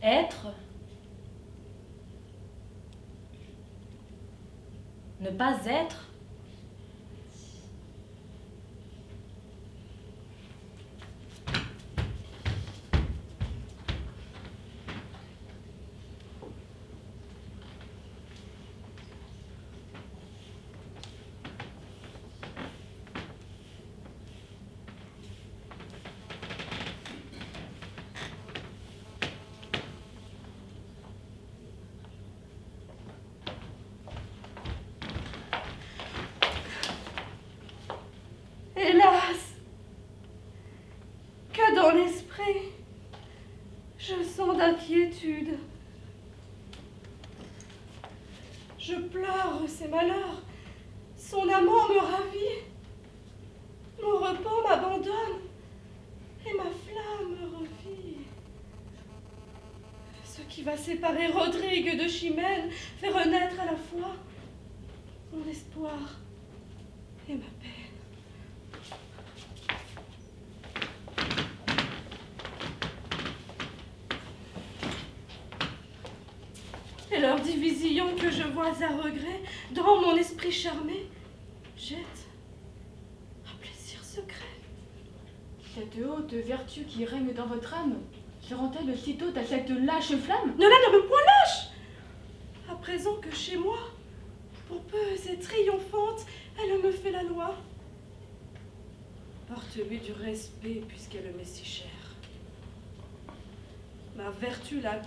Être. Ne pas être. Hélas, que dans l'esprit, je sens d'inquiétude. Je pleure ses malheurs, son amant me ravit, mon repos m'abandonne, et ma flamme me revit. Ce qui va séparer Rodrigue de Chimène fait renaître à la fois mon espoir et ma peine. Et leur division que je vois à regret dans mon esprit charmé jette un plaisir secret. Cette haute vertu qui règne dans votre âme se-rend-elle aussitôt à cette lâche flamme? Ne la nomme point lâche. À présent que chez moi, pompeuse et triomphante, elle me fait la loi. Porte-lui du respect puisqu'elle m'est si chère. Ma vertu la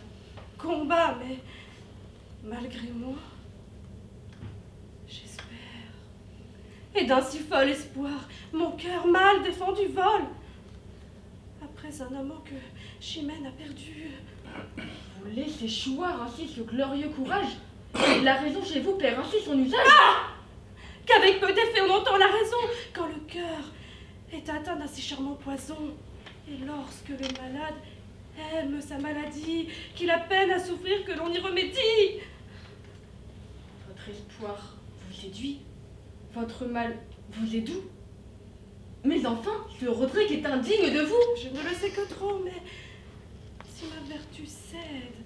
combat, mais malgré moi, j'espère. Et d'un si fol espoir, mon cœur mal défendu vole. Après un amant que Chimène a perdu. Vous laissez choir ainsi ce glorieux courage? La raison chez vous perd ainsi son usage. Ah! Qu'avec peu d'effet on entend la raison, quand le cœur est atteint d'un si charmant poison. Et lorsque le malade aime sa maladie, qu'il a peine à souffrir que l'on y remédie. Votre espoir vous séduit, votre mal vous est doux. Mais enfin, ce Rodrigue est indigne de vous. Je ne le sais que trop, mais si ma vertu cède,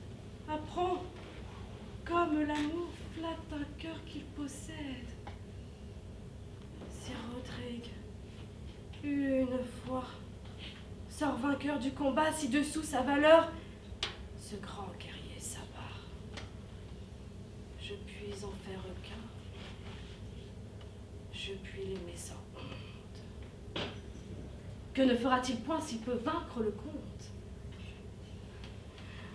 apprends, comme l'amour flatte un cœur qu'il possède. Si Rodrigue, une fois, sort vainqueur du combat, si dessous sa valeur, ce grand guerrier s'abat. Je puis en faire qu'un, je puis l'aimer sans honte. Que ne fera-t-il point s'il peut vaincre le comte?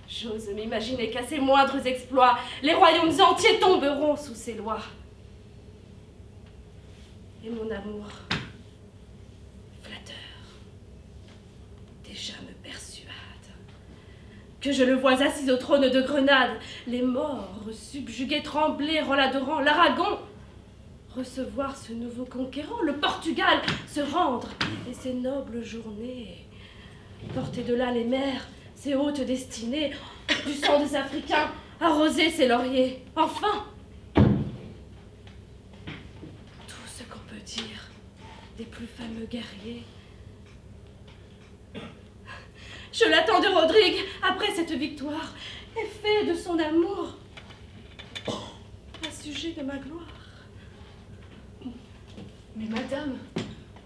J'ose m'imaginer qu'à ses moindres exploits, les royaumes entiers tomberont sous ses lois. Et mon amour, flatteur, déjà me persuade que je le vois assis au trône de Grenade, les morts subjugués, trembler en l'adorant, l'Aragon recevoir ce nouveau conquérant, le Portugal se rendre, et ces nobles journées, porter de là les mers, ces hautes destinées, du sang des Africains, arroser ces lauriers, enfin, tout ce qu'on peut dire des plus fameux guerriers. Je l'attends de Rodrigue après cette victoire, et fait de son amour un sujet de ma gloire. Mais madame,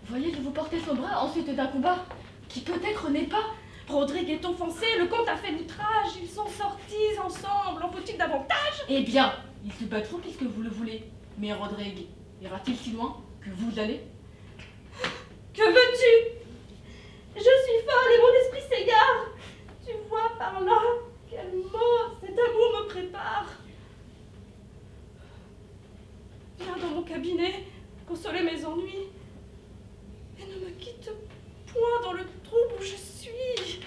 voyez de vous porter son bras ensuite d'un combat qui peut-être n'est pas. Rodrigue est offensé, le comte a fait l'outrage, ils sont sortis ensemble, en faut-il davantage? Eh bien, ils se battront puisque vous le voulez. Mais Rodrigue ira-t-il si loin que vous allez? Que veux-tu? Je suis folle et mon esprit s'égare. Tu vois par là quel mot cet amour me prépare. Viens dans mon cabinet, consoler mes ennuis, et ne me quitte point dans le trouble où je suis.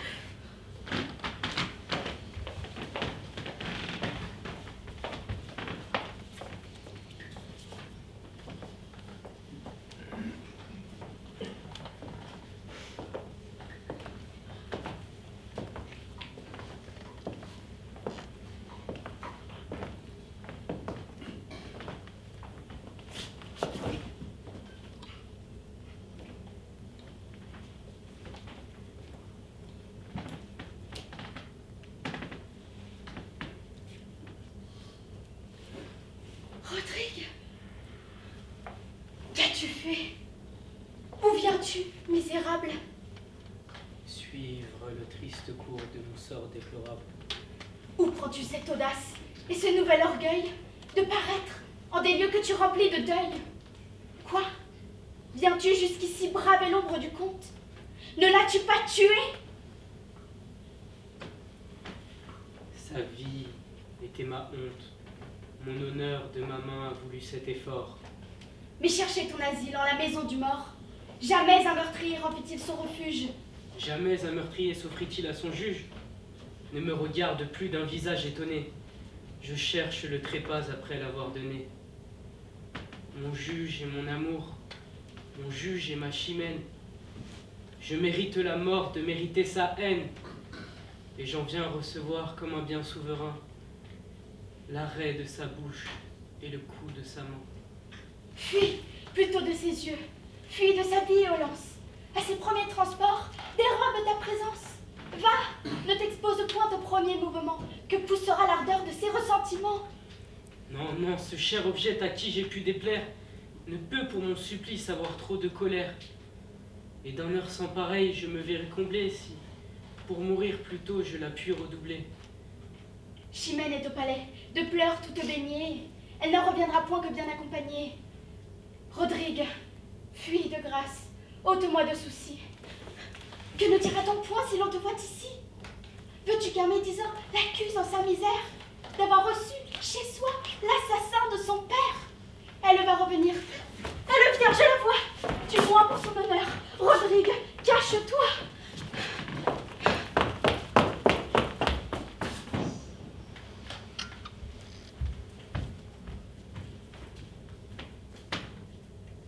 fée? Où viens-tu, misérable? Suivre le triste cours de mon sort déplorable. Où prends-tu cette audace et ce nouvel orgueil de paraître en des lieux que tu remplis de deuil? Quoi? Viens-tu jusqu'ici braver l'ombre du comte? Ne l'as-tu pas tué? Sa vie était ma honte. Mon honneur de ma main a voulu cet effort. Mais chercher ton asile en la maison du mort. Jamais un meurtrier remplit-il son refuge. Jamais un meurtrier s'offrit-il à son juge. Ne me regarde plus d'un visage étonné. Je cherche le trépas après l'avoir donné. Mon juge est mon amour. Mon juge est ma chimène. Je mérite la mort de mériter sa haine. Et j'en viens recevoir comme un bien souverain l'arrêt de sa bouche et le coup de sa main. Fuis plutôt de ses yeux. Fuis de sa violence. À ses premiers transports, dérobe ta présence. Va, ne t'expose point au premier mouvement que poussera l'ardeur de ses ressentiments. Non, non, ce cher objet à qui j'ai pu déplaire ne peut pour mon supplice avoir trop de colère. Et d'un heure sans pareil, je me verrai comblé si, pour mourir plus tôt, je la puis redoubler. Chimène est au palais, de pleurs toute baignée. Elle n'en reviendra point que bien accompagnée. Rodrigue, fuis de grâce, ôte-moi de soucis. Que ne dira-t-on point si l'on te voit ici? Veux-tu qu'un médisant l'accuse en sa misère d'avoir reçu chez soi l'assassin de son père? Elle va revenir. Elle vient, je la vois. Du moins pour son honneur. Rodrigue, cache-toi.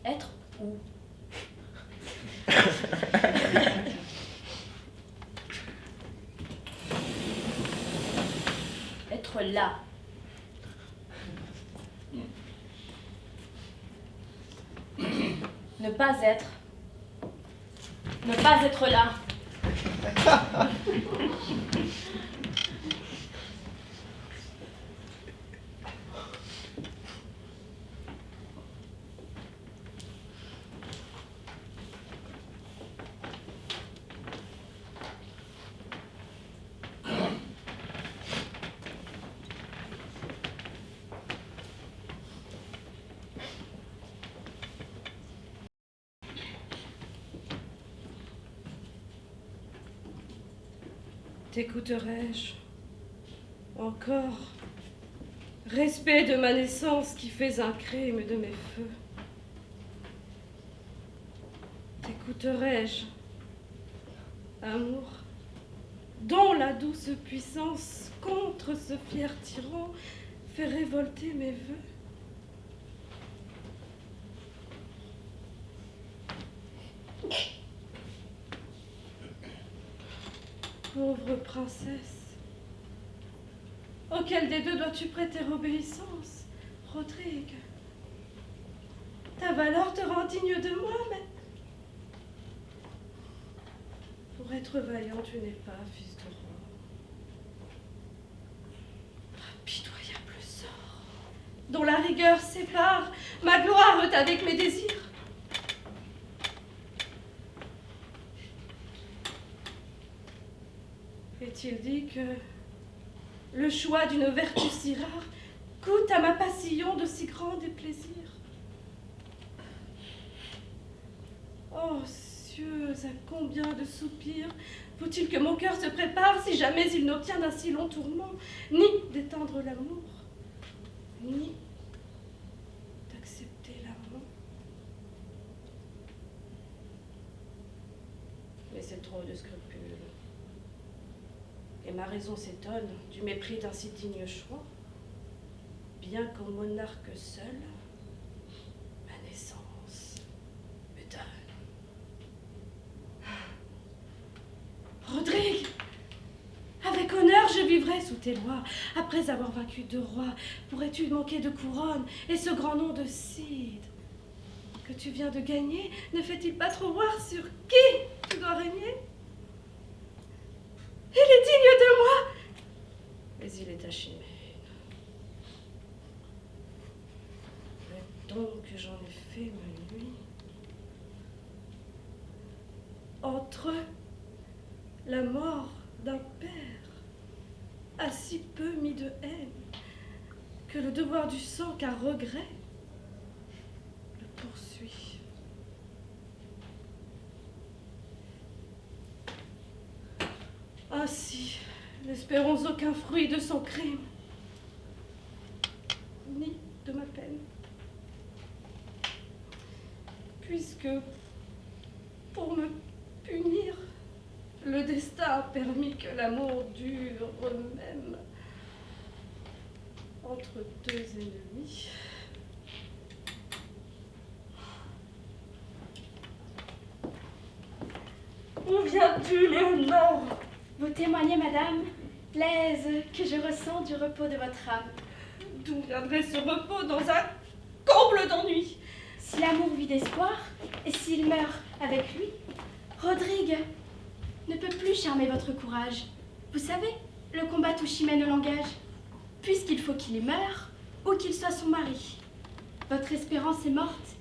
Être où? Être là. Ne pas être. Ne pas être là. T'écouterai-je encore? Respect de ma naissance qui fais un crime de mes feux. T'écouterai-je, amour, dont la douce puissance contre ce fier tyran fait révolter mes vœux? Pauvre princesse, auquel des deux dois-tu prêter obéissance? Rodrigue, ta valeur te rend digne de moi, mais pour être vaillant, tu n'es pas fils de roi. Pitoyable sort, dont la rigueur sépare ma gloire avec mes désirs. Est-il dit que le choix d'une vertu si rare coûte à ma passion de si grands déplaisirs? Oh, cieux, à combien de soupirs faut-il que mon cœur se prépare si jamais il n'obtient d'un si long tourment ni d'éteindre l'amour, ni d'accepter l'amant? Mais c'est trop de scrupules. Et ma raison s'étonne du mépris d'un si digne choix, bien qu'au monarque seul, ma naissance me donne. Rodrigue, avec honneur je vivrai sous tes lois. Après avoir vaincu 2 rois, pourrais-tu manquer de couronne et ce grand nom de Cid que tu viens de gagner ne fait-il pas trop voir sur qui tu dois régner? Il est digne de moi, mais il est à Chimène. Le don que j'en ai fait me nuit. entre eux, la mort d'un père a si peu mis de haine que le devoir du sang qu'à regret le poursuit. Ainsi, n'espérons aucun fruit de son crime, ni de ma peine, puisque, pour me punir, le destin a permis que l'amour dure même entre deux ennemis. Où viens-tu, Léonore? Vous témoignez, madame, l'aise que je ressens du repos de votre âme. D'où viendrait ce repos dans un comble d'ennui? Si l'amour vit d'espoir, et s'il meurt avec lui, Rodrigue ne peut plus charmer votre courage. Vous savez, le combat où Chimène l'engage, puisqu'il faut qu'il y meure ou qu'il soit son mari. Votre espérance est morte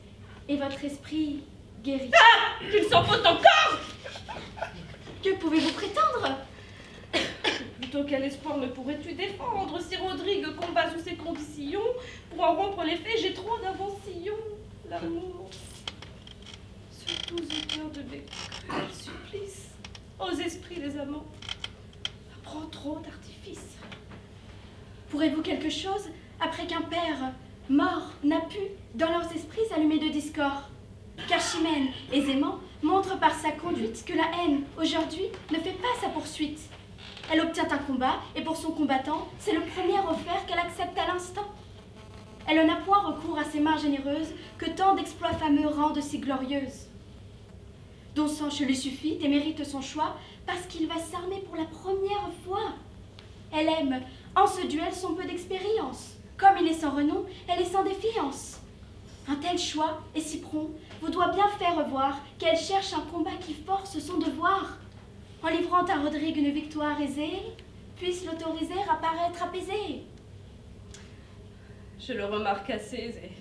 et votre esprit guéri. Ah! Qu'il s'en faut encore! Que pouvez-vous prétendre? Plutôt quel espoir me pourrais-tu défendre si Rodrigue combat sous ces conditions? Pour en rompre les faits, j'ai trop d'inventions. L'amour, ce doux auteur de mes cruels supplices, aux esprits des amants, apprend trop d'artifices. Pourrez-vous quelque chose après qu'un père mort n'a pu, dans leurs esprits, allumer de discord? Car Chimène, aisément, montre par sa conduite que la haine, aujourd'hui, ne fait pas sa poursuite. Elle obtient un combat, et pour son combattant, c'est le premier offert qu'elle accepte à l'instant. Elle n'a point recours à ces mains généreuses que tant d'exploits fameux rendent si glorieuses. Don Sanche lui suffit et mérite son choix parce qu'il va s'armer pour la première fois. Elle aime, en ce duel, son peu d'expérience. Comme il est sans renom, elle est sans défiance. Un tel choix, et si prompt, vous doit bien faire voir qu'elle cherche un combat qui force son devoir. En livrant à Rodrigue une victoire aisée, puisse l'autoriser à paraître apaisé. Je le remarque assez et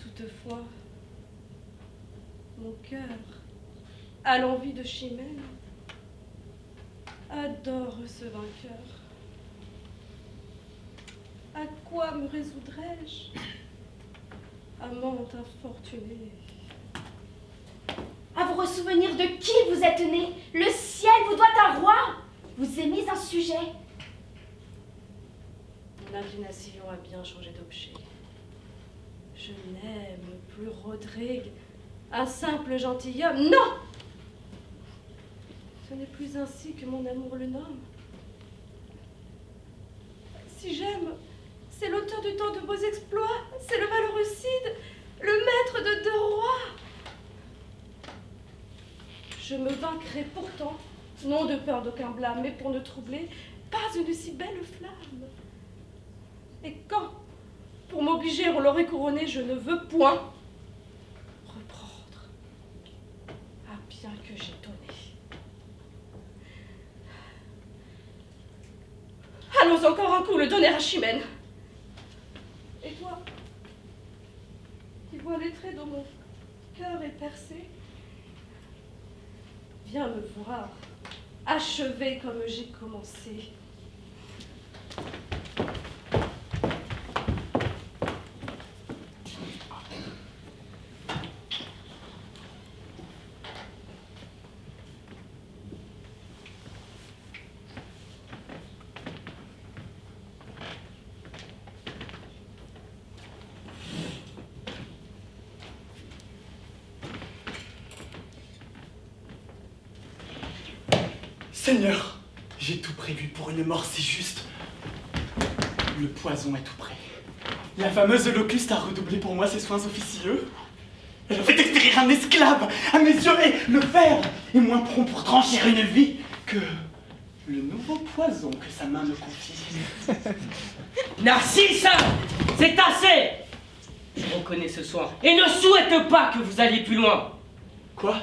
toutefois, mon cœur, à l'envie de Chimène, adore ce vainqueur. À quoi me résoudrais-je, amant infortuné? À vous ressouvenir de qui vous êtes né. Le ciel vous doit un roi. Vous aimez un sujet. Mon inclination a bien changé d'objet. Je n'aime plus Rodrigue, un simple gentilhomme. Non! Ce n'est plus ainsi que mon amour le nomme. Si j'aime, c'est l'auteur du temps de beaux exploits, c'est le valeureux Cid, le maître de deux rois. Je me vaincrai pourtant, non de peur d'aucun blâme, mais pour ne troubler pas une si belle flamme. Et quand, pour m'obliger, on l'aurait couronné, je ne veux point reprendre, à bien que j'ai donné. Allons encore un coup le donner à Chimène. Et toi, qui vois les traits dont mon cœur est percé, viens me voir, achever comme j'ai commencé. Seigneur, j'ai tout prévu pour une mort si juste. Le poison est tout prêt. La fameuse Locuste a redoublé pour moi ses soins officieux. Elle a fait expérir un esclave à mes yeux et le fer est moins prompt pour trancher une vie que le nouveau poison que sa main me confie. Narcisse, c'est assez! Je reconnais ce soin et ne souhaite pas que vous alliez plus loin. Quoi?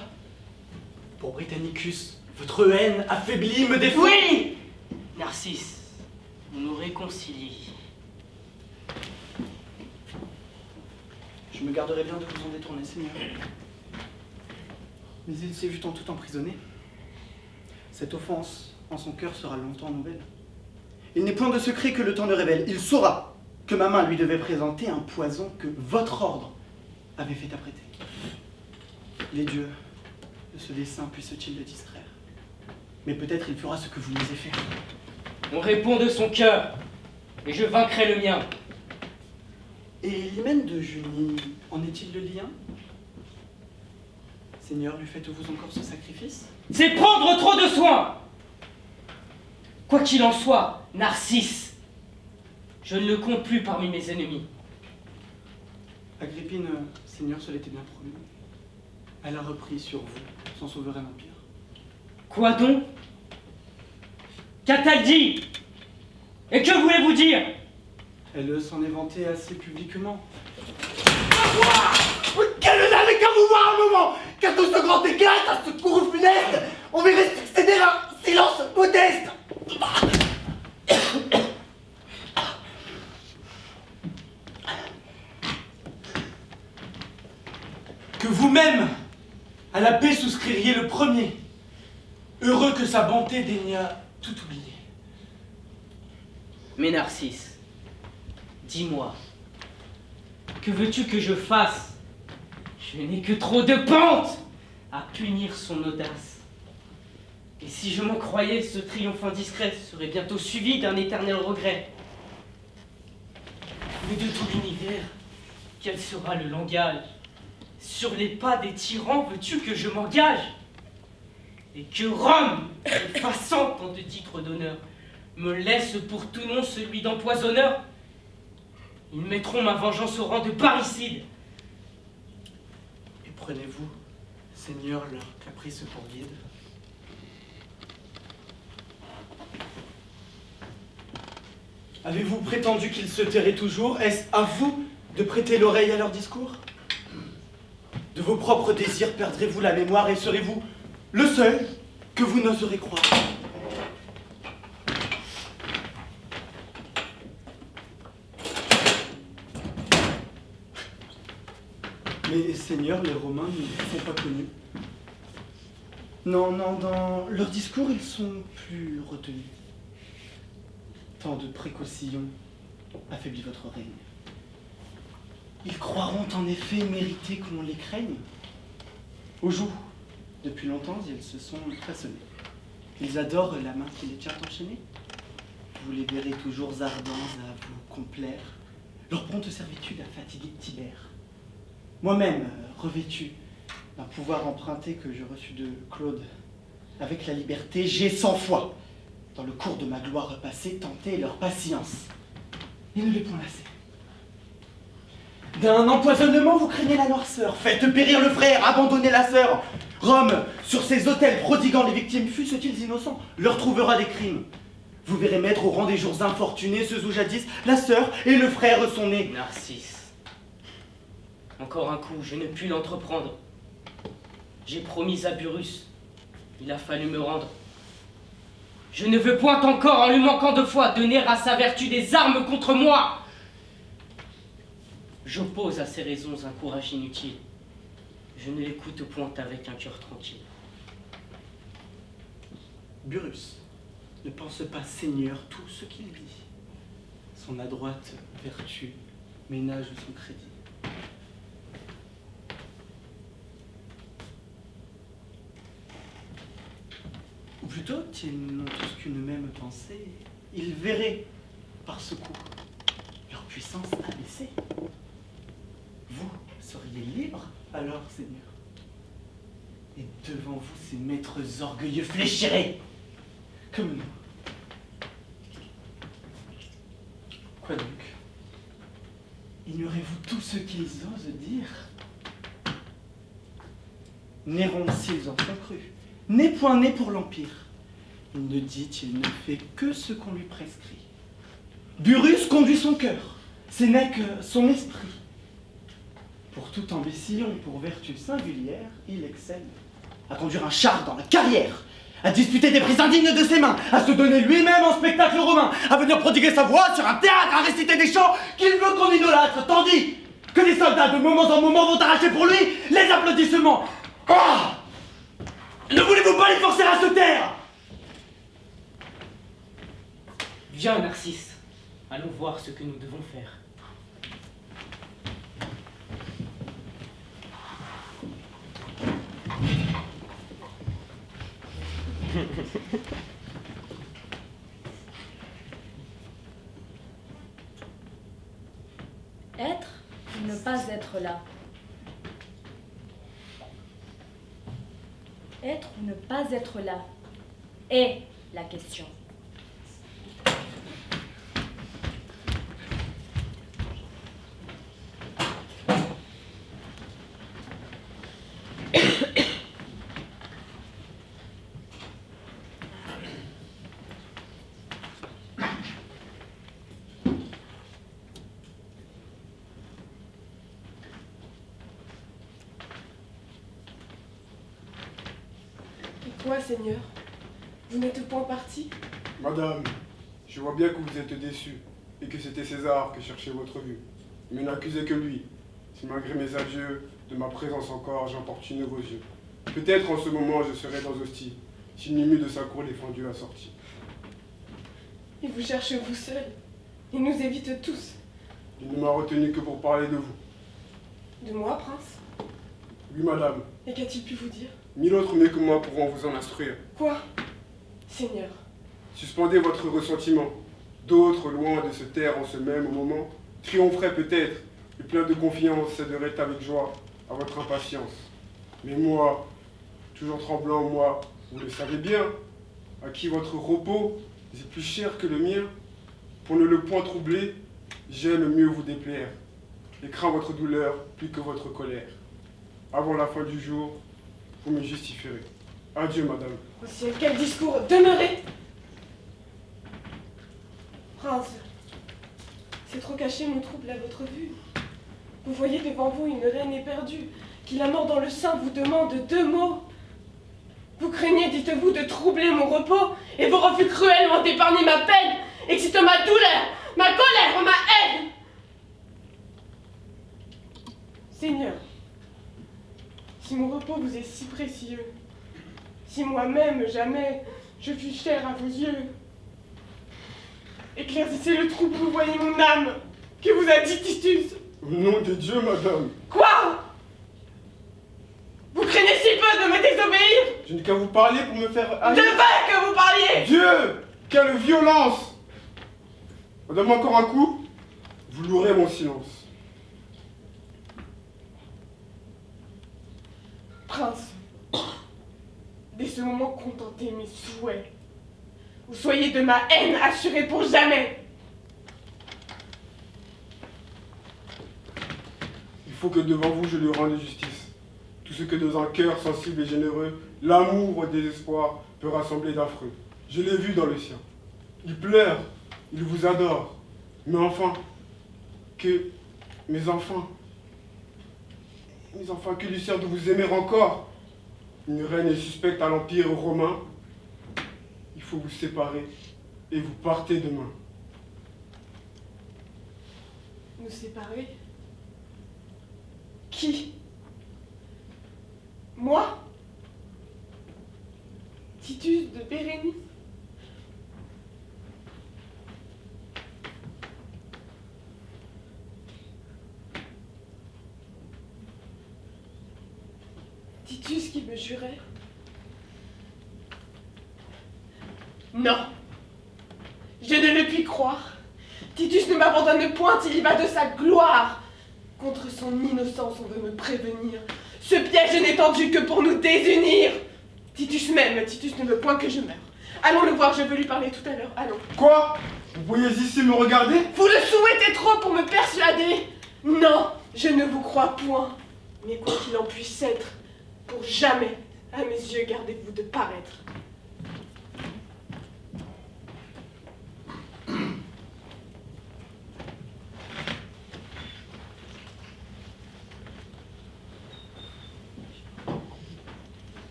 Pour Britannicus, votre haine affaiblie me défend. Oui! Narcisse, on nous réconcilie. Je me garderai bien de vous en détourner, Seigneur. Mais il s'est vu en tout emprisonné. Cette offense en son cœur sera longtemps nouvelle. Il n'est point de secret que le temps ne révèle. Il saura que ma main lui devait présenter un poison que votre ordre avait fait apprêter. Les dieux de ce dessein puissent-ils le distraire? Mais peut-être il fera ce que vous m'avez fait. On répond de son cœur, et je vaincrai le mien. Et l'hymen de Junie, en est-il le lien? Seigneur, lui faites-vous encore ce sacrifice? C'est prendre trop de soin. Quoi qu'il en soit, Narcisse, je ne le compte plus parmi mes ennemis. Agrippine, Seigneur, se l'était bien promis. Elle a repris sur vous son souverain empire. Quoi donc? Qu'a-t-elle dit? Et que voulez-vous dire? Elle s'en est vantée assez publiquement. Qu'elle n'avait qu'à vous voir un moment, qu'à tout ce grand éclat, à ce courroux funeste, on verrait succéder un silence modeste. Que vous-même, à la paix, souscririez le premier. Heureux que sa bonté daigna tout oublier. Mais Narcisse, dis-moi, que veux-tu que je fasse? Je n'ai que trop de pente à punir son audace. Et si je m'en croyais, ce triomphe indiscret serait bientôt suivi d'un éternel regret. Mais de tout l'univers, quel sera le langage? Sur les pas des tyrans, veux-tu que je m'engage? Et que Rome, effaçant tant de titres d'honneur, me laisse pour tout nom celui d'empoisonneur? Ils mettront ma vengeance au rang de parricide. Et prenez-vous, Seigneur, leur caprice pour guide. Avez-vous prétendu qu'ils se tairaient toujours? Est-ce à vous de prêter l'oreille à leur discours? De vos propres désirs perdrez-vous la mémoire et serez-vous le seul que vous n'oserez croire? Mais Seigneur, les Romains ne sont pas connus. Non, dans leur discours, ils sont plus retenus. Tant de précautions affaiblit votre règne. Ils croiront en effet mériter que l'on les craigne. Au jour, depuis longtemps, ils se sont façonnés. Ils adorent la main qui les tient enchaînés. Vous les verrez toujours ardents à vous complaire. Leur prompte servitude a fatigué Tibère. Moi-même, revêtu d'un pouvoir emprunté que je reçus de Claude, avec la liberté, j'ai 100 fois, dans le cours de ma gloire passée, tenté leur patience. Et ne les point lassé. D'un empoisonnement, vous craignez la noirceur. Faites périr le frère, abandonnez la sœur. Rome, sur ses autels prodiguant les victimes, fussent-ils innocents, leur trouvera des crimes. Vous verrez mettre au rang des jours infortunés ceux où jadis la sœur et le frère sont nés. Narcisse, encore un coup, je ne puis l'entreprendre. J'ai promis à Burrus, il a fallu me rendre. Je ne veux point encore, en lui manquant de foi, donner à sa vertu des armes contre moi. J'oppose à ses raisons un courage inutile. Je ne l'écoute point avec un cœur tranquille. Burrus ne pense pas Seigneur tout ce qu'il dit. Son adroite vertu ménage son crédit. Ou plutôt, s'ils n'ont tous qu'une même pensée, ils verraient par ce coup leur puissance abaissée. Vous seriez libre alors, Seigneur. Et devant vous, ces maîtres orgueilleux fléchiraient comme nous. Quoi donc? Ignorez-vous tout ce qu'ils osent dire? Néron, s'ils en sont crus, n'est point né pour l'Empire. Il ne dit, il ne fait que ce qu'on lui prescrit. Burrus conduit son cœur, ce n'est que son esprit. Pour tout imbécile, pour vertu singulière, il excelle. À conduire un char dans la carrière, à disputer des prix indignes de ses mains, à se donner lui-même en spectacle romain, à venir prodiguer sa voix sur un théâtre, à réciter des chants qu'il veut qu'on idolâtre, tandis que les soldats de moment en moment vont arracher pour lui les applaudissements. Ah! Ne voulez-vous pas les forcer à se taire? Viens, Narcisse. Allons voir ce que nous devons faire. Être ou ne pas être là? Être ou ne pas être là est la question. Quoi, Seigneur? Vous n'êtes point parti? Madame, je vois bien que vous êtes déçue et que c'était César qui cherchait votre vue. Mais n'accusez que lui, si malgré mes adieux, de ma présence encore, j'importune vos yeux. Peut-être en ce moment je serai dans Ostie, s'il n'y eut de sa cour défendu la sortie. Il vous cherche vous seul. Il nous évite tous. Il ne m'a retenu que pour parler de vous. De moi, prince? Oui, madame. Et qu'a-t-il pu vous dire? 1000 autres mieux que moi pourront vous en instruire. Quoi? Seigneur. Suspendez votre ressentiment. D'autres, loin de se taire en ce même moment, triompheraient peut-être, et plein de confiance, céderaient avec joie à votre impatience. Mais moi, toujours tremblant, moi, vous le savez bien, à qui votre repos est plus cher que le mien, pour ne le point troubler, j'aime mieux vous déplaire, et crains votre douleur plus que votre colère. Avant la fin du jour, vous me justifierez. Adieu, madame. Au ciel, quel discours! Demeurez! Prince, c'est trop caché mon trouble à votre vue. Vous voyez devant vous une reine éperdue, qui la mort dans le sein vous demande 2 mots. Vous craignez, dites-vous, de troubler mon repos, et vos refus cruellement d'épargner ma peine, excitent ma douleur, ma colère, ma haine. Seigneur, si mon repos vous est si précieux, si moi-même jamais je fus cher à vos yeux, éclaircissez le trouble, vous voyez mon âme, que vous a dit Titus. Au nom de Dieu, madame. Quoi? Vous craignez si peu de me désobéir? Je n'ai qu'à vous parler pour me faire Je haïr. veux que vous parliez! Dieu! Quelle violence! Donne-moi encore un coup, vous louerez mon silence. Prince, dès ce moment contentez mes souhaits. Vous soyez de ma haine assurée pour jamais. Il faut que devant vous je lui rende justice. Tout ce que dans un cœur sensible et généreux, l'amour au désespoir peut rassembler d'affreux. Je l'ai vu dans le sien. Il pleure, il vous adore. Mais enfin, mes enfants, que lui sert de vous aimer encore? Une reine est suspecte à l'Empire romain. Il faut vous séparer et vous partez demain. Nous séparer? Qui? Moi? Titus de Bérénice? Titus qui me jurait? Non! Je ne le puis croire! Titus ne m'abandonne point, il y va de sa gloire! Contre son innocence, on veut me prévenir. Ce piège n'est tendu que pour nous désunir! Titus m'aime, Titus ne veut point que je meure. Allons le voir, je veux lui parler tout à l'heure, allons. Quoi? Vous pourriez ici me regarder? Vous le souhaitez trop pour me persuader! Non, je ne vous crois point. Mais quoi qu'il en puisse être, pour jamais, à mes yeux, gardez-vous de paraître.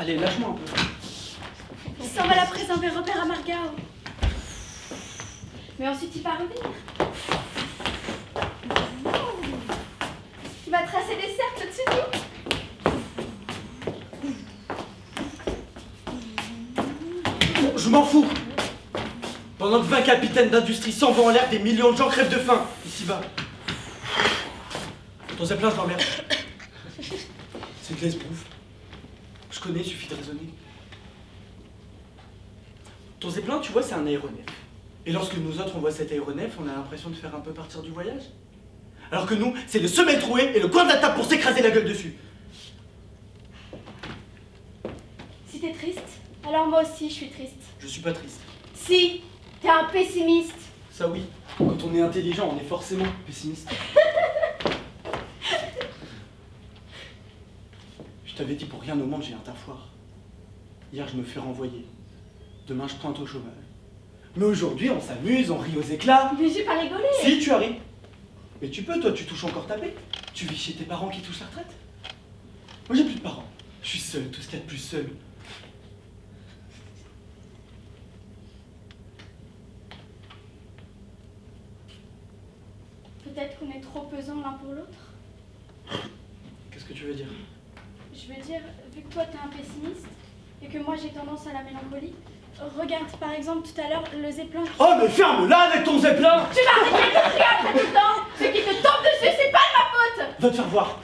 Allez, lâche-moi un peu. Il s'en va à présent vers Robert Amargao. Mais ensuite il va revenir. Il va tracer des cercles au-dessus de nous. Bon, je m'en fous. Pendant que 20 capitaines d'industrie s'envoient en l'air, des millions de gens crèvent de faim, ici-bas. Ton zeppelin, je l'emmerde. C'est de l'esbrouf. Je connais, il suffit de raisonner. Ton zeppelin, tu vois, c'est un aéronef. Et lorsque nous autres, on voit cet aéronef, on a l'impression de faire un peu partir du voyage. Alors que nous, c'est le semelle troué et le coin de la table pour s'écraser la gueule dessus. Si t'es triste, alors moi aussi je suis triste. Je suis pas triste. Si, t'es un pessimiste. Ça oui, quand on est intelligent, on est forcément pessimiste. Je t'avais dit pour rien au monde, j'ai un tafoir. Hier, je me fais renvoyer. Demain, je pointe au chômage. Mais aujourd'hui, on s'amuse, on rit aux éclats. Mais j'ai pas rigolé. Si, tu as ri. Mais tu peux, toi, tu touches encore ta paix. Tu vis chez tes parents qui touchent la retraite. Moi, j'ai plus de parents. Je suis seul, tout ce qu'il y a de plus seul. Peut-être qu'on est trop pesants l'un pour l'autre. Qu'est-ce que tu veux dire? Je veux dire, vu que toi t'es un pessimiste et que moi j'ai tendance à la mélancolie, regarde par exemple tout à l'heure le zeppelin. Oh, mais ferme-la avec ton zeppelin! Tu vas arrêter de crier après tout le temps. Ce qui te tombe dessus, c'est pas de ma faute. Va te faire voir.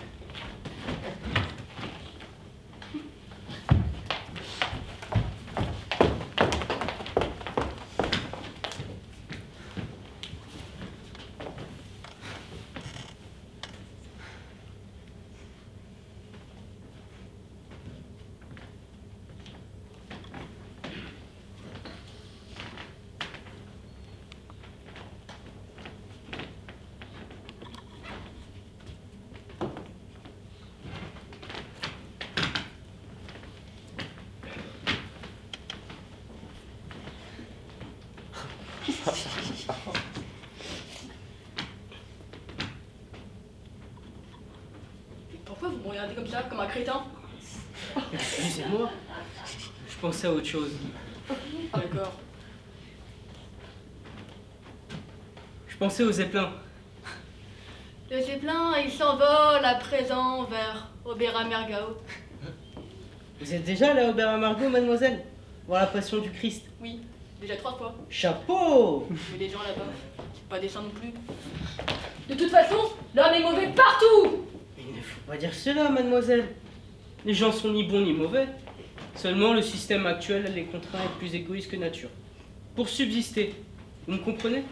Pourquoi vous me regardez comme ça, comme un crétin? Excusez-moi. Je pensais à autre chose. D'accord. Je pensais au zeppelin. Le zeppelin, il s'envole à présent vers Aubert-Amargao. Vous êtes déjà allé à Aubert-Amargao, mademoiselle? Voir la Passion du Christ. Oui, déjà 3 fois. Chapeau! Mais les gens là-bas, pas des saints non plus. De toute façon, l'homme est mauvais partout. Il ne faut pas dire cela, mademoiselle. Les gens sont ni bons ni mauvais. Seulement, le système actuel les contraint à être plus égoïstes que nature. Pour subsister. Vous me comprenez?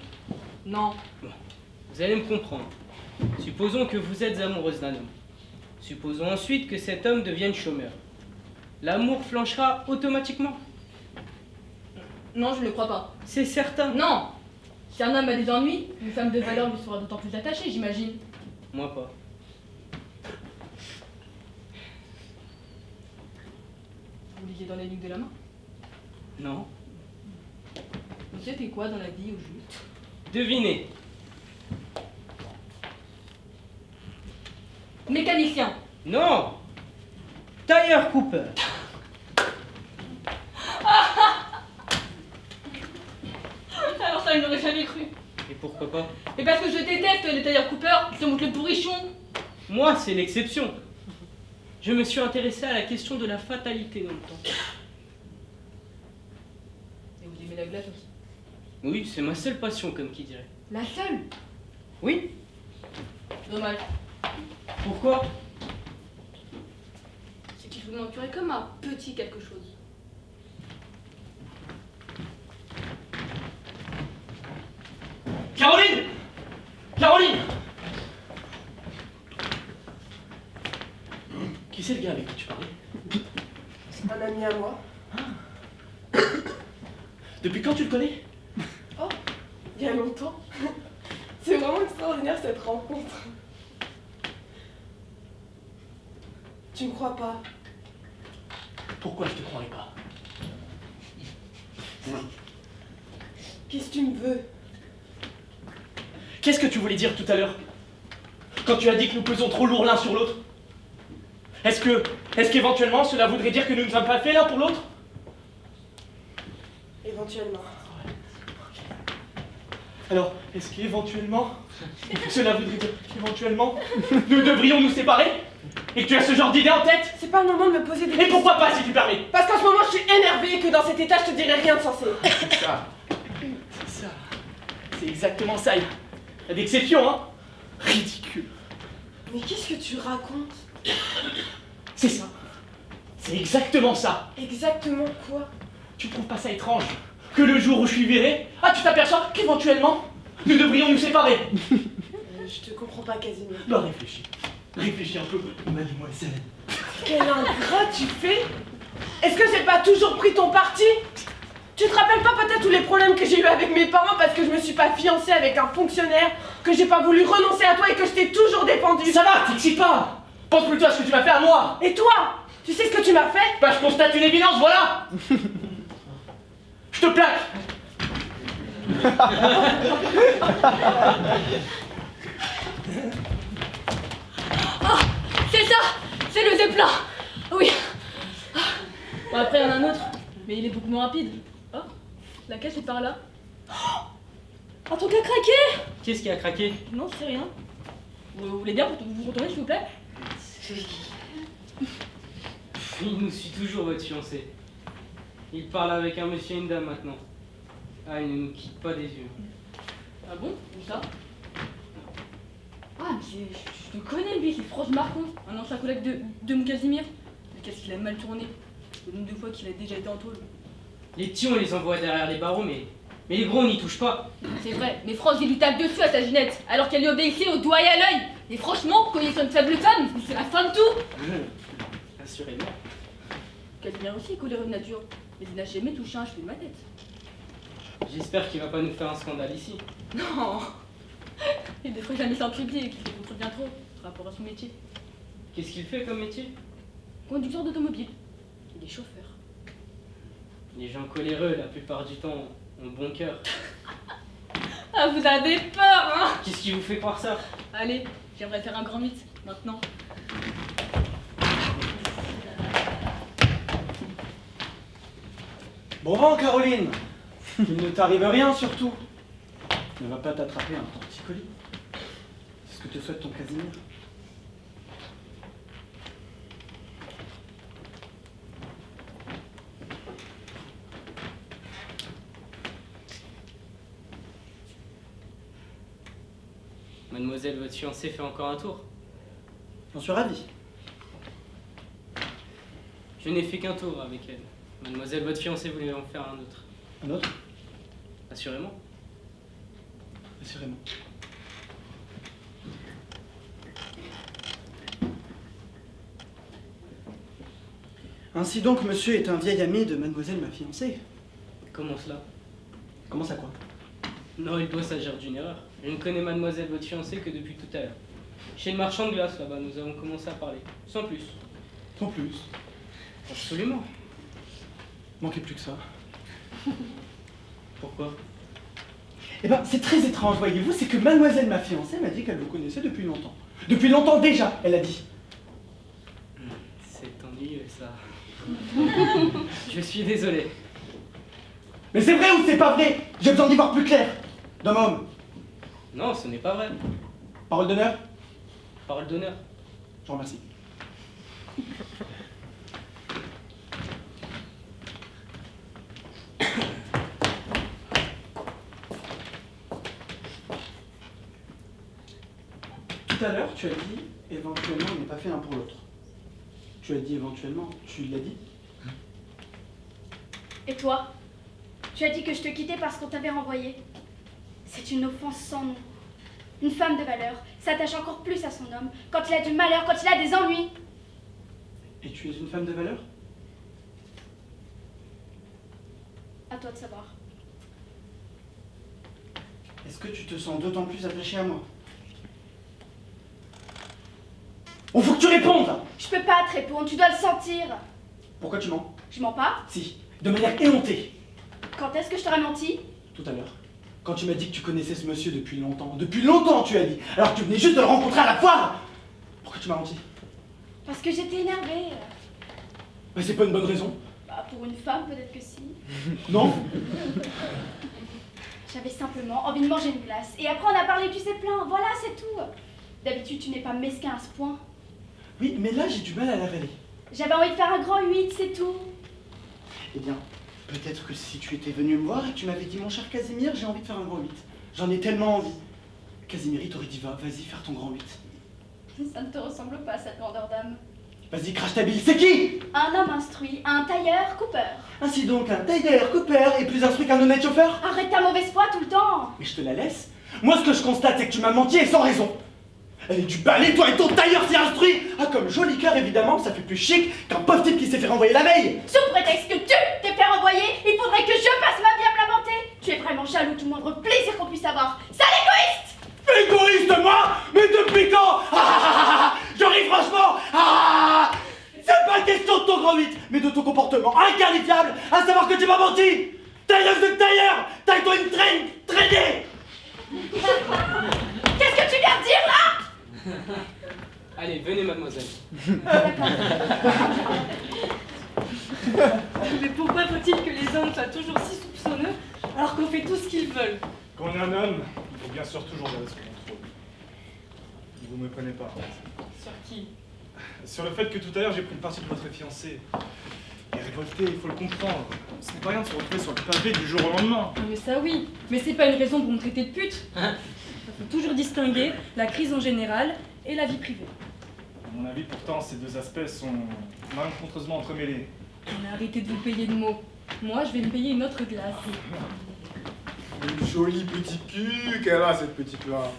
Non. Vous allez me comprendre. Supposons que vous êtes amoureuse d'un homme. Supposons ensuite que cet homme devienne chômeur. L'amour flanchera automatiquement. Non, je ne le crois pas. C'est certain. Non. Si un homme a des ennuis, une femme de valeur lui sera d'autant plus attachée, j'imagine. Moi pas. Vous lisez dans les livres de la main. Non. Vous savez quoi dans la vie au juste? Devinez. Mécanicien. Non. Tailleur Cooper. Alors ça, je n'aurais jamais cru. Et pourquoi pas? Et parce que je déteste les tailleurs Cooper, qui se montrent le pourrichon. Moi, c'est l'exception. Je me suis intéressé à la question de la fatalité dans le temps. Et vous aimez la glace aussi? Oui, c'est ma seule passion, comme qui dirait. La seule? Oui. Dommage. Pourquoi? C'est qu'il vous manquerait comme un petit quelque chose. Caroline! Caroline! Qui c'est le gars avec qui tu parlais? C'est un ami à moi. Depuis quand tu le connais? Oh, il y a longtemps. C'est vraiment extraordinaire cette rencontre. Tu me crois pas? Pourquoi je te croirais pas? Qu'est-ce que tu me veux? Qu'est-ce que tu voulais dire tout à l'heure? Quand tu as dit que nous pesons trop lourd l'un sur l'autre? Est-ce que Est-ce qu'éventuellement cela voudrait dire que nous ne sommes pas faits l'un pour l'autre? Éventuellement. Alors, est-ce qu'éventuellement cela voudrait dire qu'éventuellement nous devrions nous séparer? Et que tu as ce genre d'idée en tête? C'est pas le moment de me poser des Et questions. pourquoi pas, si tu permets? Parce qu'en ce moment, je suis énervée et que dans cet état, je te dirai rien de sensé. C'est ça. C'est ça. C'est exactement ça. Il y a d'exceptions, hein? Ridicule. Mais qu'est-ce que tu racontes? C'est ça. C'est exactement ça. Exactement quoi? Tu trouves pas ça étrange que le jour où je suis viré, tu t'aperçois qu'éventuellement nous devrions nous séparer? Je te comprends pas, Casimir. Non, réfléchis. Réfléchis un peu, mademoiselle. Quel ingrat tu fais! Est-ce que j'ai pas toujours pris ton parti? Tu te rappelles pas peut-être tous les problèmes que j'ai eu avec mes parents parce que je me suis pas fiancée avec un fonctionnaire, que j'ai pas voulu renoncer à toi et que je t'ai toujours défendu? Ça va, t'excites pas. Pense plutôt à ce que tu m'as fait à moi. Et toi? Tu sais ce que tu m'as fait? Bah, je constate une évidence, voilà. Je te plaque. C'est ça! C'est le Zeppelin! Oui! Bon, après, il y en a un autre, mais il est beaucoup moins rapide. Oh, la caisse est par là. Un truc a craqué! Qu'est-ce qui a craqué? Non, c'est rien. Vous voulez bien vous retourner, s'il vous plaît? Il nous suit toujours, votre fiancé. Il parle avec un monsieur et une dame maintenant. Ah, il ne nous quitte pas des yeux. Ah bon? Où ça? Ah, mais je le connais, lui, c'est Frost Marcon, un ancien collègue de mon Casimir. Mais qu'est-ce qu'il a mal tourné? Le nombre de fois qu'il a déjà été en tôle. Les petits, on les envoie derrière les barreaux, mais les gros, on n'y touche pas. C'est vrai, mais Frost, il lui tape dessus à sa Ginette, alors qu'elle lui obéissait au doigt et à l'œil. Et franchement, quand il est sur une faible femme, c'est la fin de tout. Assurément. Casimir aussi est coléreux de nature, mais il n'a jamais touché un cheveu de ma tête. J'espère qu'il va pas nous faire un scandale ici. Non, il ne devrait jamais ça en public, il se contrevient trop par rapport à son métier. Qu'est-ce qu'il fait comme métier? Conducteur d'automobile, il est chauffeur. Les gens coléreux, la plupart du temps, ont bon cœur. Ah, vous avez peur, hein? Qu'est-ce qui vous fait croire ça? Allez, j'aimerais faire un grand mythe, maintenant. Bon vent, Caroline. Il ne t'arrive rien, surtout. Ne va pas t'attraper un torticolis. C'est ce que te souhaite ton Casimir. Mademoiselle, votre fiancée fait encore un tour. J'en suis ravi. Je n'ai fait qu'un tour avec elle. Mademoiselle, votre fiancée voulait en faire un autre. Un autre? Assurément. Assurément. Ainsi donc, monsieur est un vieil ami de mademoiselle ma fiancée. Comment cela? Comment ça, quoi? Non, il doit s'agir d'une erreur. Je ne connais mademoiselle, votre fiancée, que depuis tout à l'heure. Chez le marchand de glace, là-bas, nous avons commencé à parler. Sans plus. Sans plus. Absolument. Manquait plus que ça. Pourquoi? Eh ben, c'est très étrange, voyez-vous, c'est que mademoiselle ma fiancée m'a dit qu'elle vous connaissait depuis longtemps. Depuis longtemps déjà, elle a dit. C'est ennuyeux, ça. Je suis désolé. Mais c'est vrai ou c'est pas vrai? J'ai besoin d'y voir plus clair. D'homme à homme. Non, ce n'est pas vrai. Parole d'honneur? Parole d'honneur. Je vous remercie. Tout à l'heure, tu as dit éventuellement on n'est pas fait l'un pour l'autre. Tu as dit éventuellement, tu l'as dit? Et toi? Tu as dit que je te quittais parce qu'on t'avait renvoyé. C'est une offense sans nom. Une femme de valeur s'attache encore plus à son homme quand il a du malheur, quand il a des ennuis. Et tu es une femme de valeur? À toi de savoir. Est-ce que tu te sens d'autant plus attaché à moi? On faut que tu répondes là! Je peux pas te répondre, tu dois le sentir. Pourquoi tu mens? Je mens pas? Si, de manière éhontée. Quand est-ce que je t'aurais menti? Tout à l'heure, quand tu m'as dit que tu connaissais ce monsieur depuis longtemps. Depuis longtemps, tu as dit. Alors que tu venais juste de le rencontrer à la foire. Pourquoi tu m'as menti? Parce que j'étais énervée. Bah, c'est pas une bonne raison. Bah, pour une femme, peut-être que si. Non? J'avais simplement envie de manger une glace. Et après, on a parlé du plein. Voilà, c'est tout. D'habitude, tu n'es pas mesquin à ce point. Oui, mais là, j'ai du mal à l'avaler. J'avais envie de faire un grand 8, c'est tout. Eh bien, peut-être que si tu étais venu me voir et que tu m'avais dit, mon cher Casimir, j'ai envie de faire un grand 8. J'en ai tellement envie. Casimir, il t'aurait dit, vas-y, faire ton grand 8. Ça ne te ressemble pas, cette grandeur d'âme. Vas-y, crache ta bille, c'est qui? Un homme instruit, un tailleur Cooper. Ainsi donc, un tailleur Cooper est plus instruit qu'un honnête chauffeur? Arrête ta mauvaise foi tout le temps. Mais je te la laisse. Moi, ce que je constate, c'est que tu m'as menti et sans raison. Elle est du balai, toi et ton tailleur si instruit. Ah, comme joli cœur, évidemment, ça fait plus chic qu'un pauvre type qui s'est fait renvoyer la veille. Sous prétexte que tu t'es fait renvoyer, il faudrait que je passe ma vie à me lamenter. Tu es vraiment jaloux du moindre plaisir qu'on puisse avoir. Sale égoïste! Égoïste, moi? Mais depuis quand? Je ris franchement. C'est pas question de ton grand 8, mais de ton comportement inqualifiable, à savoir que tu m'as menti. Tailleuse de tailleur, taille-toi une traînée. Qu'est-ce que tu viens de dire là? Allez, venez, mademoiselle. Mais pourquoi faut-il que les hommes soient toujours si soupçonneux alors qu'on fait tout ce qu'ils veulent? Quand on est un homme, il faut bien sûr toujours garder son contrôle. Vous me prenez pas. Sur qui? Sur le fait que tout à l'heure j'ai pris le parti de votre fiancé. Il est révolté, il faut le comprendre. Ce n'est pas rien de se retrouver sur le pavé du jour au lendemain. Mais ça oui, mais c'est pas une raison pour me traiter de pute. Il faut toujours distinguer la crise en général et la vie privée. À mon avis, pourtant, ces deux aspects sont malencontreusement entremêlés. Mais arrêtez de vous payer de mots. Moi, je vais me payer une autre glace. Un joli petit cul qu'elle a, cette petite-là.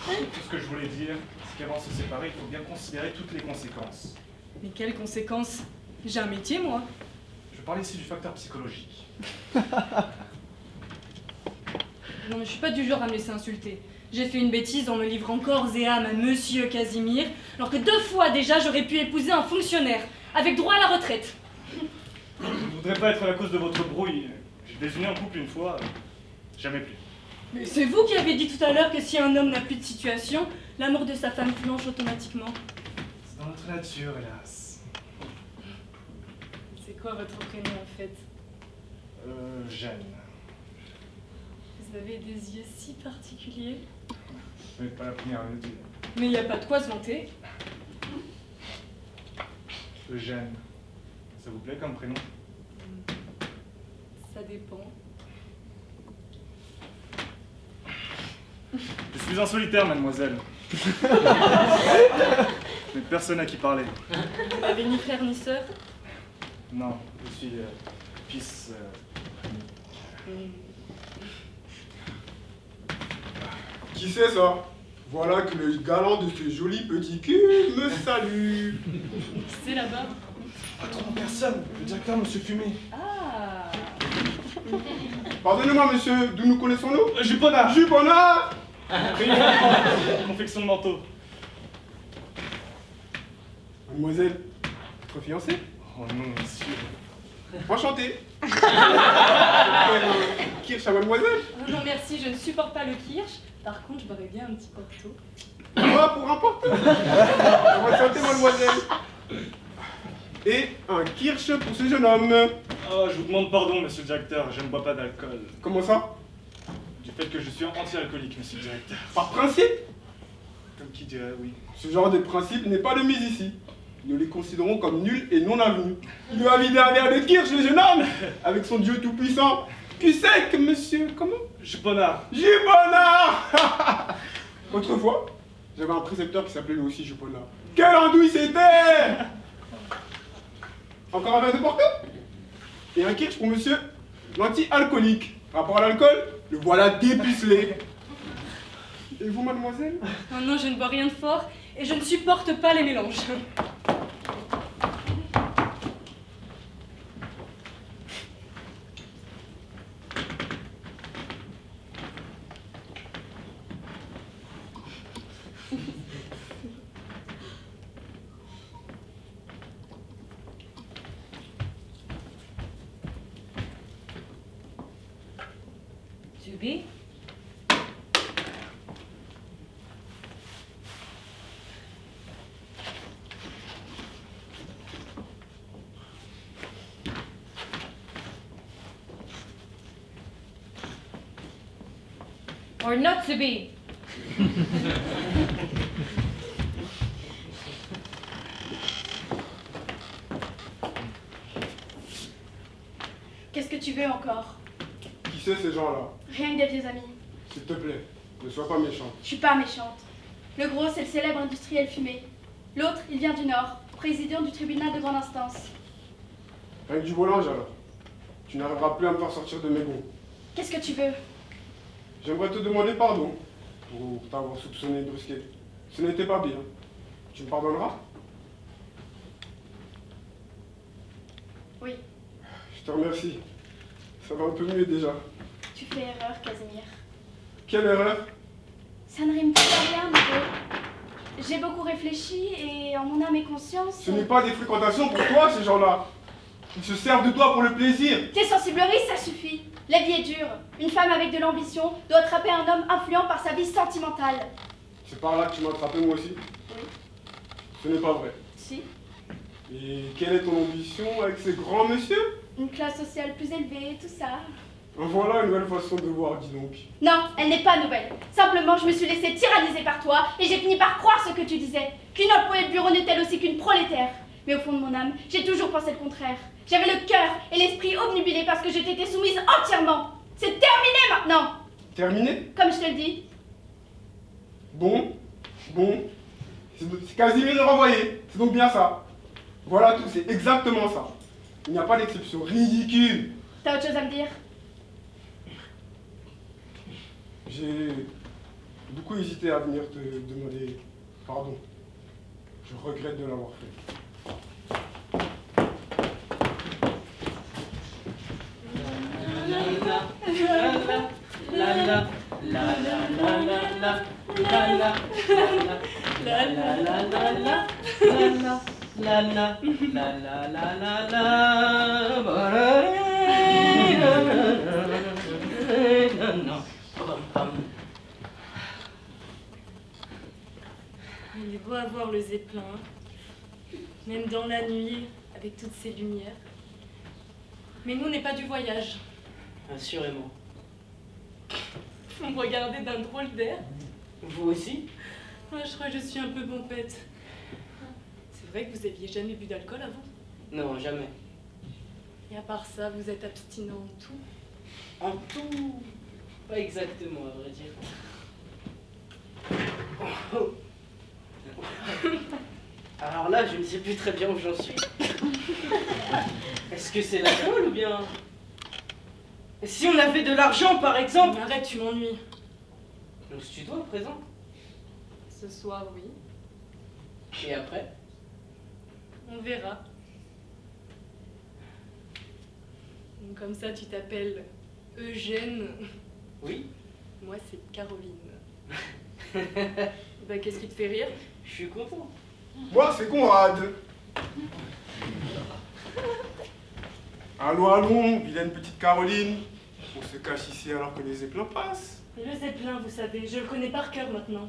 Tout ce que je voulais dire, c'est qu'avant de se séparer, il faut bien considérer toutes les conséquences. Mais quelles conséquences? J'ai un métier, moi. Je parle ici du facteur psychologique. Non, mais je suis pas du genre à me laisser insulter. J'ai fait une bêtise en me livrant corps et âme à Monsieur Casimir, alors que 2 fois déjà j'aurais pu épouser un fonctionnaire, avec droit à la retraite. Je ne voudrais pas être la cause de votre brouille. J'ai déjeuné en couple une fois, jamais plus. Mais c'est vous qui avez dit tout à l'heure que si un homme n'a plus de situation, la mort de sa femme flanche automatiquement. C'est dans notre nature, hélas. C'est quoi votre prénom en fait? Jeanne. Vous avez des yeux si particuliers. Vous n'êtes pas la première à le dire. Mais il n'y a pas de quoi se vanter. Eugène. Ça vous plaît comme prénom? Ça dépend. Je suis un solitaire, mademoiselle. Je n'ai personne à qui parler. Vous n'avez ni frère ni sœur? Non, je suis fils. Qui c'est ça? Voilà que le galant de ce joli petit cul me salue. C'est là-bas. Attends, personne. Le directeur, monsieur Fumé. Ah. Pardonnez-moi, monsieur, d'où nous connaissons-nous? Jupona. Jupona! Confection de manteau. Mademoiselle, votre fiancée? Oh non, monsieur. Enchanté. Kirsch à mademoiselle? Oh non merci, je ne supporte pas le kirsch. Par contre, je boirais bien un petit porto. Ah, pour un porte. Bonne santé, mademoiselle. Et un kirsch pour ce jeune homme. Oh, je vous demande pardon, monsieur le directeur, je ne bois pas d'alcool. Comment ça? Du fait que je suis anti-alcoolique, monsieur le directeur. Par principe? Comme qui dirait, oui. Ce genre de principe n'est pas de mise ici. Nous les considérons comme nuls et non avenus. Il lui a vidé un verre de kirsch, le jeune homme, avec son Dieu tout-puissant. Cul sec, monsieur, comment? Jupona. Jupona. Autrefois, j'avais un précepteur qui s'appelait lui aussi Jupona. Quelle andouille c'était! Encore un verre de porto? Et un kirsch pour monsieur l'anti-alcoolique. Rapport à l'alcool, le voilà dépucelé. Et vous, mademoiselle? Oh non, je ne bois rien de fort et je ne supporte pas les mélanges. Zubi? Or not to be. Qu'est-ce que tu veux encore? Qui c'est ces gens-là? Rien que des vieux amis. S'il te plaît, ne sois pas méchante. Je suis pas méchante. Le gros, c'est le célèbre industriel Fumé. L'autre, il vient du Nord, président du tribunal de grande instance. Rien que du volange alors. Tu n'arriveras plus à me faire sortir de mes gonds. Qu'est-ce que tu veux? J'aimerais te demander pardon pour t'avoir soupçonné de brusquer. Ce n'était pas bien. Tu me pardonneras? Oui, Je te remercie. Ça va un peu mieux déjà. tu fais erreur, Casimir. Quelle erreur? Ça ne rime pas à rien, Nico. J'ai beaucoup réfléchi et en mon âme et conscience... Ce n'est pas des fréquentations pour toi, ces gens-là. Ils se servent de toi pour le plaisir. Tes sensibleries, ça suffit. La vie est dure. Une femme avec de l'ambition doit attraper un homme influent par sa vie sentimentale. C'est par là que tu m'as attrapé moi aussi? Oui. Ce n'est pas vrai. Si. Et quelle est ton ambition avec ces grands messieurs? Une classe sociale plus élevée, tout ça. Voilà une nouvelle façon de voir, dis donc. Non, elle n'est pas nouvelle. Simplement, je me suis laissée tyranniser par toi et j'ai fini par croire ce que tu disais. Qu'une employée de bureau n'est-elle aussi qu'une prolétaire. Mais au fond de mon âme, j'ai toujours pensé le contraire. J'avais le cœur et l'esprit obnubilés parce que je t'étais soumise entièrement. C'est terminé maintenant. Terminé? Comme je te le dis. Bon. C'est Casimir de renvoyer. C'est donc bien ça. Voilà tout, c'est exactement ça. Il n'y a pas d'exception. Ridicule. T'as autre chose à me dire? J'ai beaucoup hésité à venir te demander pardon. Je regrette de l'avoir fait. Il est beau à voir le Zeppelin, même dans la nuit, avec toutes ces lumières. Mais nous, on n'est pas du voyage. Assurément. Vous me regardez d'un drôle d'air. Vous aussi? Moi, je crois que je suis un peu pompette. C'est vrai que vous aviez jamais bu d'alcool avant? Non, jamais. Et à part ça, vous êtes abstinent en tout? En tout? Pas exactement, à vrai dire. Alors là, je ne sais plus très bien où j'en suis. Est-ce que c'est l'alcool ou bien... Si on avait de l'argent, par exemple... Arrête, tu m'ennuies. On se tutoie à présent. Ce soir, oui. Et après? On verra. Donc, comme ça, tu t'appelles Eugène. Oui. Moi, c'est Caroline. Bah, qu'est-ce qui te fait rire? Je suis content. Moi, c'est Conrad. Allons, vilaine petite Caroline. On se cache ici alors que les Zeppelins passent. Le Zeppelin, vous savez, je le connais par cœur maintenant.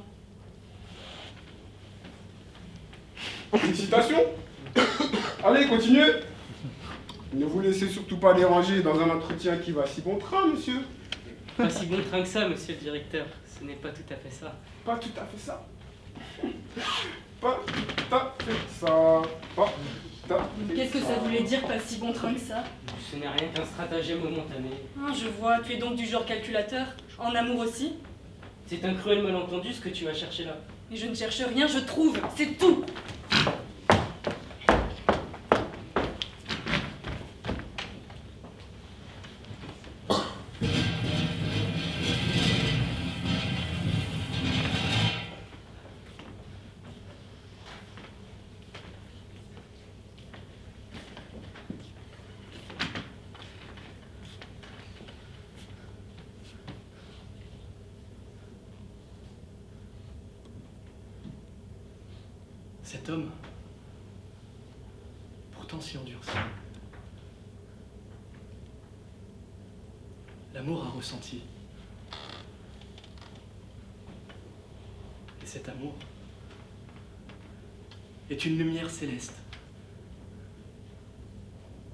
Félicitations. Allez, continuez. Ne vous laissez surtout pas déranger dans un entretien qui va si bon train, monsieur. Pas si bon train que ça, monsieur le directeur. Ce n'est pas tout à fait ça. Pas tout à fait ça. Pas tout à fait ça. Pas tout à fait Qu'est-ce que ça ça. voulait dire, pas si bon train que ça? Ce n'est rien qu'un stratagème momentané. Ah, je vois, tu es donc du genre calculateur. En amour aussi? C'est un cruel malentendu ce que tu vas chercher là. Mais je ne cherche rien, je trouve, c'est tout. Cet homme, pourtant si endurci, l'amour a ressenti. Et cet amour est une lumière céleste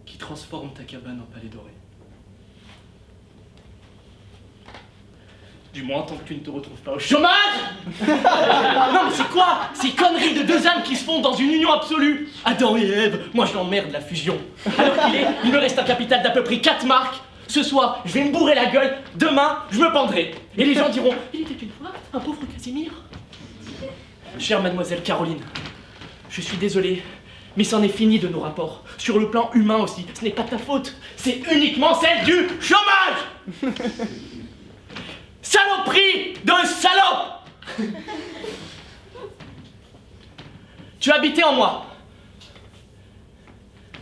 qui transforme ta cabane en palais doré. Du moins, tant que tu ne te retrouves pas au chômage. Non, mais c'est quoi ces conneries de deux âmes qui se font dans une union absolue? Adam et Ève, moi je l'emmerde la fusion. Alors il me reste un capital d'à peu près 4 marques. Ce soir, je vais me bourrer la gueule. Demain, je me pendrai. Et les gens diront, il était une fois un pauvre Casimir. Chère mademoiselle Caroline, je suis désolé, mais c'en est fini de nos rapports. Sur le plan humain aussi, ce n'est pas ta faute. C'est uniquement celle du chômage. Saloperie de salope. Tu habitais en moi.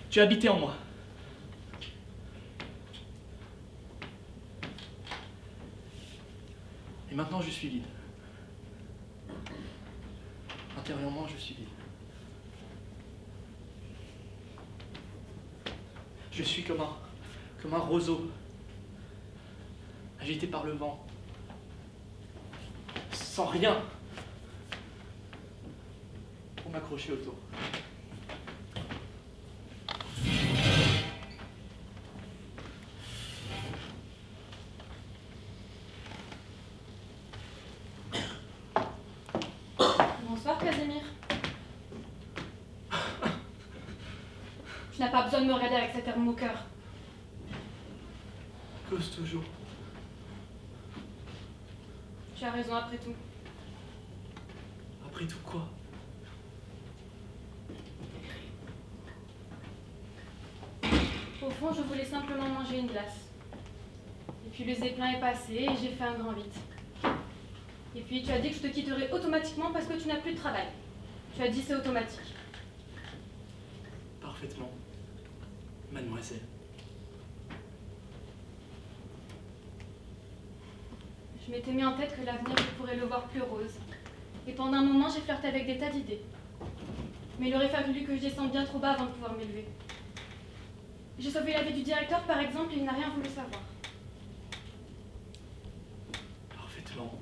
Tu habitais en moi. Et maintenant je suis vide. Intérieurement je suis vide. Je suis comme un roseau, agité par le vent, sans rien pour m'accrocher autour. Bonsoir, Casimir. Tu n'as pas besoin de me regarder avec cet air moqueur. Cause toujours. Tu as raison après tout. Après tout quoi? Au fond, je voulais simplement manger une glace. Et puis le zeppelin est passé et j'ai fait un grand vite. Et puis tu as dit que je te quitterais automatiquement parce que tu n'as plus de travail. Tu as dit c'est automatique. Parfaitement, mademoiselle. Je m'étais mis en tête que l'avenir, je pourrais le voir plus rose. Et pendant un moment, j'ai flirté avec des tas d'idées. Mais il aurait fallu que je descende bien trop bas avant de pouvoir m'élever. J'ai sauvé la vie du directeur, par exemple, et il n'a rien voulu savoir. Parfaitement,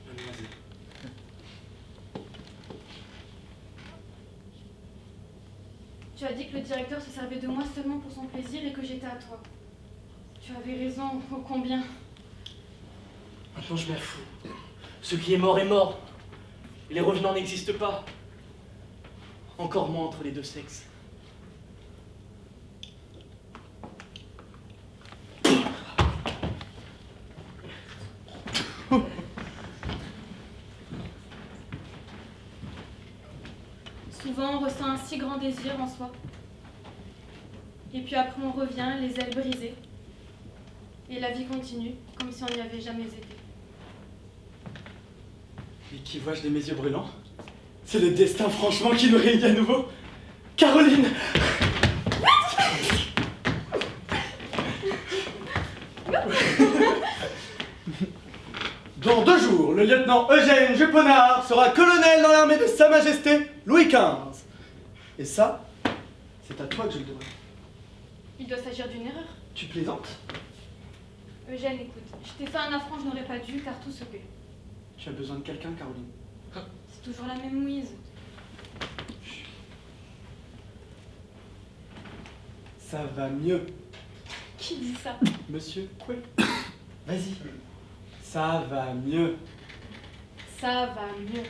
mademoiselle. Tu as dit que le directeur se servait de moi seulement pour son plaisir et que j'étais à toi. Tu avais raison, ô combien. Maintenant je m'en fous. Ce qui est mort est mort. Et les revenants n'existent pas. Encore moins entre les deux sexes. Souvent, on ressent un si grand désir en soi. Et puis après, on revient, les ailes brisées. Et la vie continue, comme si on n'y avait jamais été. Mais qui vois-je de mes yeux brûlants? C'est le destin, franchement, qui nous réunit à nouveau. Caroline! Dans 2 jours, le lieutenant Eugène Juponard sera colonel dans l'armée de Sa Majesté Louis XV. Et ça, c'est à toi que je le devrais. Il doit s'agir d'une erreur. Tu plaisantes? Eugène, écoute, je t'ai fait un affront, je n'aurais pas dû, car tout se paie. Tu as besoin de quelqu'un, Caroline. C'est toujours la même Louise. Ça va mieux. Qui dit ça? Monsieur Coué. Vas-y. Ça va mieux. Ça va mieux.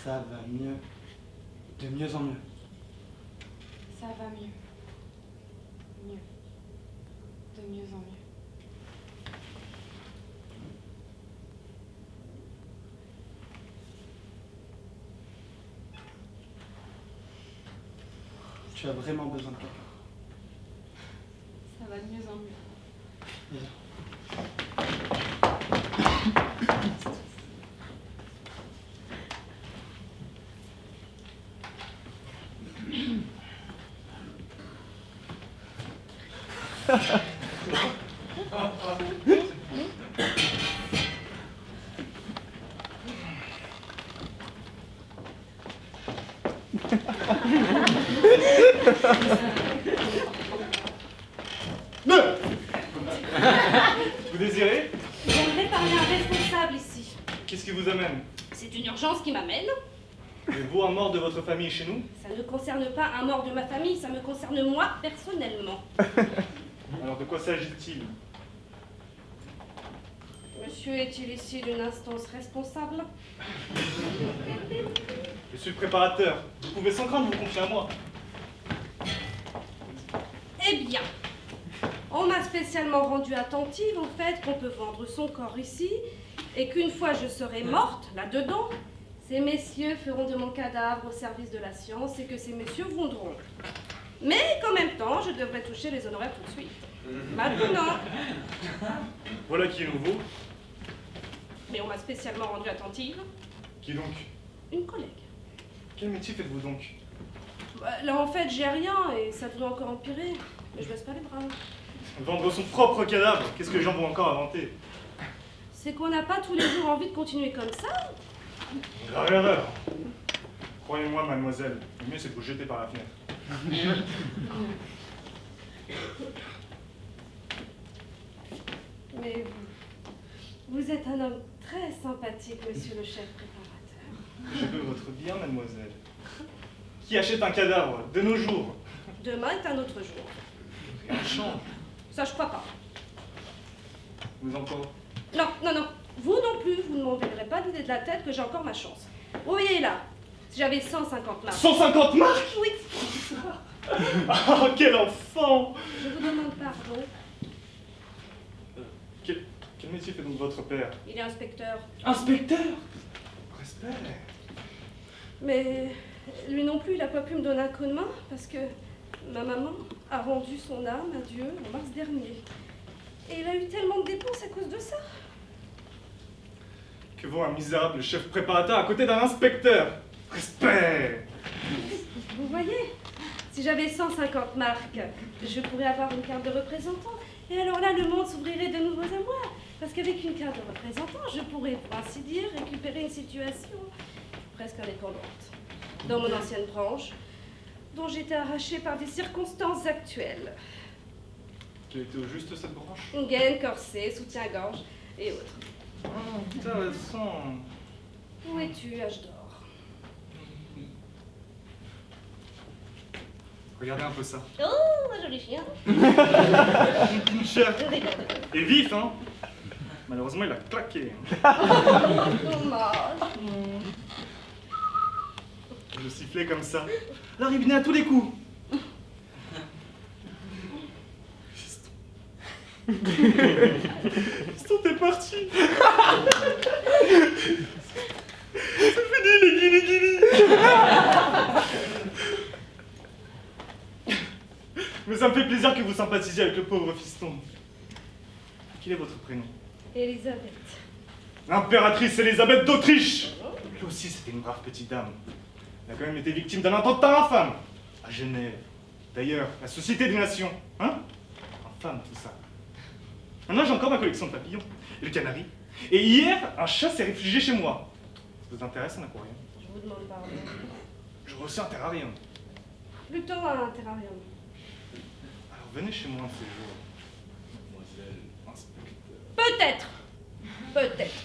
Ça va mieux. De mieux en mieux. Ça va mieux. Mieux. De mieux en mieux. Tu as vraiment besoin de quelqu'un. Ça va de mieux en mieux. Viens. Vous désirez? J'aimerais parler à un responsable ici. Qu'est-ce qui vous amène? C'est une urgence qui m'amène. Avez-vous un mort de votre famille chez nous? Ça ne concerne pas un mort de ma famille, ça me concerne moi personnellement. Alors de quoi s'agit-il? Monsieur est-il ici d'une instance responsable? Je suis le préparateur. Vous pouvez sans crainte vous confier à moi. Eh bien, on m'a spécialement rendu attentive au fait qu'on peut vendre son corps ici et qu'une fois je serai morte, là-dedans, ces messieurs feront de mon cadavre au service de la science et que ces messieurs voudront. Mais qu'en même temps, je devrais toucher les honoraires tout de suite. Maintenant. Voilà qui est nouveau. Mais on m'a spécialement rendu attentive. Qui donc? Une collègue. Quel métier faites-vous donc? Là, en fait, j'ai rien et ça devrait encore empirer. Mais je baisse pas les bras. Vendre son propre cadavre? Qu'est-ce que les gens vont encore inventer? C'est qu'on n'a pas tous les jours envie de continuer comme ça. Grave erreur. Croyez-moi, mademoiselle, le mieux c'est de vous jeter par la fenêtre. Mais vous êtes un homme très sympathique, monsieur le chef préparateur. Je veux votre bien, mademoiselle. Qui achète un cadavre de nos jours? Demain est un autre jour. Rien ne change. Ça, je crois pas. Vous encore? Non, non, non. Vous non plus, vous ne m'enverrez pas l'idée de la tête que j'ai encore ma chance. Vous voyez là, si j'avais 150 marques. 150 marques? Oui. Oh, quel enfant! Je vous demande pardon. Quel métier fait donc votre père? Il est inspecteur. Inspecteur? Respect. Mais lui non plus, il n'a pas pu me donner un coup de main parce que ma maman a rendu son âme à Dieu en mars dernier. Et il a eu tellement de dépenses à cause de ça. Que vaut un misérable chef préparateur à côté d'un inspecteur? Respect! Vous voyez, si j'avais 150 marques, je pourrais avoir une carte de représentant. Et alors là, le monde s'ouvrirait de nouveaux à moi. Parce qu'avec une carte de représentant, je pourrais, pour ainsi dire, récupérer une situation presque indépendante dans mon ancienne branche, dont j'étais arrachée par des circonstances actuelles. Quelle était au juste cette branche? Une gaine, corset, soutien-gorge et autres. Intéressant. Où es-tu, âge d'or? Regardez un peu ça. Oh, un joli chien. Cher. Et vif, hein? Malheureusement, il a claqué. Dommage. Je sifflais comme ça. Alors il venait à tous les coups. Fiston, t'es parti. C'est fini les guilis. Mais ça me fait plaisir que vous sympathisiez avec le pauvre fiston. Quel est votre prénom? Elisabeth. L'impératrice Élisabeth d'Autriche. Elle aussi, c'était une brave petite dame. Elle a quand même été victime d'un attentat infâme. À Genève. D'ailleurs, la Société des Nations. Hein? Infâme, tout ça. Maintenant, j'ai encore ma collection de papillons. Et le canari. Et hier, un chat s'est réfugié chez moi. Ça vous intéresse un aquarium? Je vous demande pardon. J'aurais aussi un terrarium. Plutôt un terrarium. Alors venez chez moi un de ces jours. Mademoiselle inspecteur. Peut-être. Peut-être.